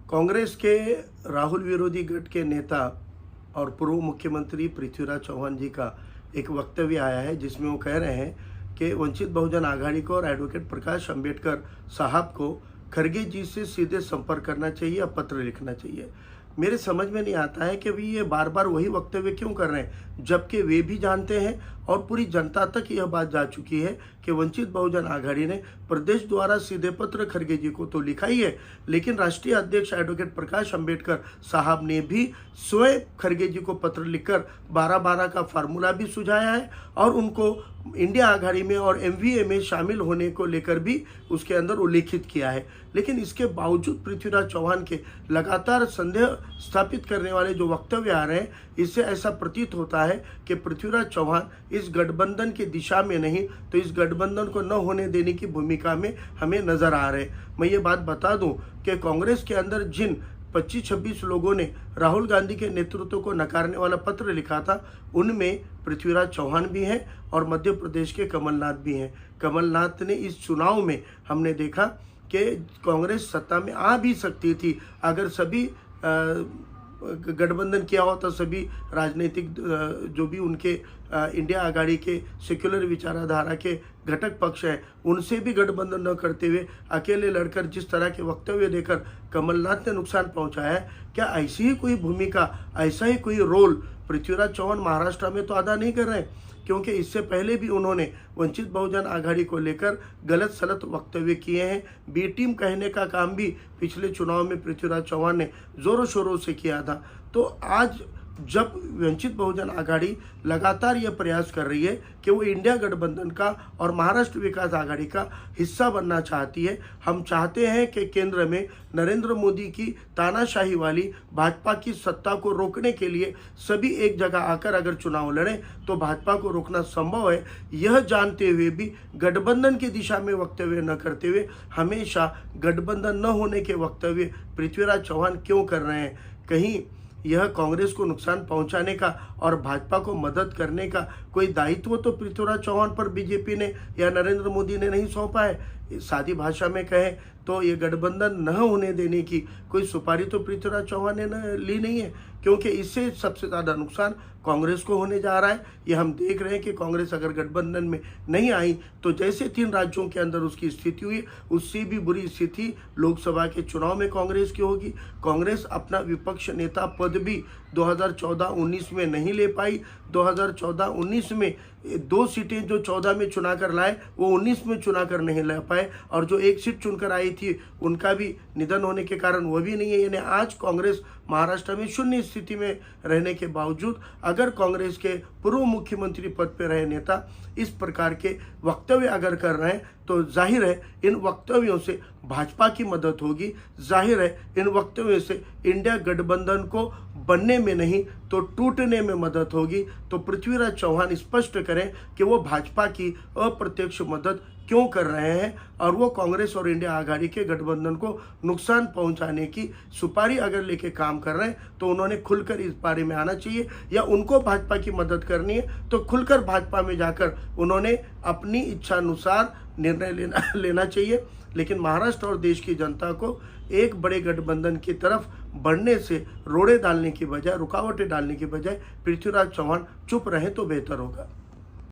कांग्रेस के राहुल विरोधी गठ के नेता और पूर्व मुख्यमंत्री पृथ्वीराज चौहान जी का एक वक्तव्य आया है जिसमें वो कह रहे हैं कि वंचित बहुजन आघाड़ी को और एडवोकेट प्रकाश अंबेडकर साहब को खरगे जी से सीधे संपर्क करना चाहिए या पत्र लिखना चाहिए। मेरे समझ में नहीं आता है कि भी ये बार बार वही वक्तव्य क्यों कर रहे हैं, जबकि वे भी जानते हैं और पूरी जनता तक यह बात जा चुकी है कि वंचित बहुजन आघाड़ी ने प्रदेश द्वारा सीधे पत्र खरगे जी को तो लिखा ही है, लेकिन राष्ट्रीय अध्यक्ष एडवोकेट प्रकाश अंबेडकर साहब ने भी स्वयं खरगे जी को पत्र लिखकर 12-12 का फार्मूला भी सुझाया है और उनको इंडिया आघाड़ी में और एमवीए में शामिल होने को लेकर भी उसके अंदर उल्लेखित किया है। लेकिन इसके बावजूद पृथ्वीराज चौहान के लगातार संदेह स्थापित करने वाले जो वक्तव्य आ रहे हैं, इससे ऐसा प्रतीत होता है कि पृथ्वीराज चौहान इस गठबंधन की दिशा में नहीं तो इस गठबंधन को न होने देने की भूमिका में हमें नजर आ रहे हैं। मैं ये बात बता दूं कि कांग्रेस के अंदर जिन 25-26 लोगों ने राहुल गांधी के नेतृत्व को नकारने वाला पत्र लिखा था, उनमें पृथ्वीराज चौहान भी हैं और मध्य प्रदेश के कमलनाथ भी हैं। कमलनाथ ने इस चुनाव में हमने देखा कि कांग्रेस सत्ता में आ भी सकती थी अगर सभी गठबंधन किया होता, सभी राजनीतिक जो भी उनके इंडिया आघाड़ी के सेक्युलर विचारधारा के घटक पक्ष हैं उनसे भी गठबंधन न करते हुए अकेले लड़कर जिस तरह के वक्तव्य देकर कमलनाथ ने नुकसान पहुंचाया है, क्या ऐसी ही कोई भूमिका, ऐसा ही कोई रोल पृथ्वीराज चौहान महाराष्ट्र में तो अदा नहीं कर रहे हैं? क्योंकि इससे पहले भी उन्होंने वंचित बहुजन आघाड़ी को लेकर गलत सलत वक्तव्य किए हैं। बी टीम कहने का काम भी पिछले चुनाव में पृथ्वीराज चौहान ने जोरों शोरों से किया था। तो आज जब वंचित बहुजन आघाड़ी लगातार यह प्रयास कर रही है कि वो इंडिया गठबंधन का और महाराष्ट्र विकास आघाड़ी का हिस्सा बनना चाहती है, हम चाहते हैं कि केंद्र में नरेंद्र मोदी की तानाशाही वाली भाजपा की सत्ता को रोकने के लिए सभी एक जगह आकर अगर चुनाव लड़ें तो भाजपा को रोकना संभव है। यह जानते हुए भी गठबंधन की दिशा में वक्तव्य न करते हुए हमेशा गठबंधन न होने के वक्तव्य पृथ्वीराज चौहान क्यों कर रहे हैं? कहीं यह कांग्रेस को नुकसान पहुंचाने का और भाजपा को मदद करने का कोई दायित्व तो पृथ्वीराज चौहान पर बीजेपी ने या नरेंद्र मोदी ने नहीं सौंपा है। सादी भाषा में कहें तो ये गठबंधन न होने देने की कोई सुपारी तो पृथ्वीराज चौहान ने ली नहीं है, क्योंकि इससे सबसे ज़्यादा नुकसान कांग्रेस को होने जा रहा है। ये हम देख रहे हैं कि कांग्रेस अगर गठबंधन में नहीं आई तो जैसे 3 राज्यों के अंदर उसकी स्थिति हुई, उससे भी बुरी स्थिति लोकसभा के चुनाव में कांग्रेस की होगी। कांग्रेस अपना विपक्ष नेता पद भी 2014-19 में नहीं ले पाई। 2014-19 में 2 सीटें जो 14 में चुना कर लाए वो 19 में चुना कर नहीं ला पाए, और जो 1 सीट चुनकर आई थी उनका भी निधन होने के कारण वो भी नहीं है। यानी आज कांग्रेस महाराष्ट्र में शून्य स्थिति में रहने के बावजूद अगर कांग्रेस के पूर्व मुख्यमंत्री पद पर रहे नेता इस प्रकार के वक्तव्य अगर कर रहे हैं तो जाहिर है इन वक्तव्यों से भाजपा की मदद होगी। जाहिर है इन वक्तव्यों से इंडिया गठबंधन को बनने में नहीं तो टूटने में मदद होगी। तो पृथ्वीराज चौहान स्पष्ट करें कि वो भाजपा की अप्रत्यक्ष मदद क्यों कर रहे हैं और वो कांग्रेस और इंडिया आघाड़ी के गठबंधन को नुकसान पहुंचाने की सुपारी अगर लेके काम कर रहे हैं तो उन्होंने खुलकर इस बारे में आना चाहिए, या उनको भाजपा की मदद करनी है तो खुलकर भाजपा में जाकर उन्होंने अपनी इच्छानुसार निर्णय लेना चाहिए। लेकिन महाराष्ट्र और देश की जनता को एक बड़े गठबंधन की तरफ बढ़ने से रोड़े डालने की बजाय, रुकावटें डालने की बजाय पृथ्वीराज चौहान चुप रहे तो बेहतर होगा।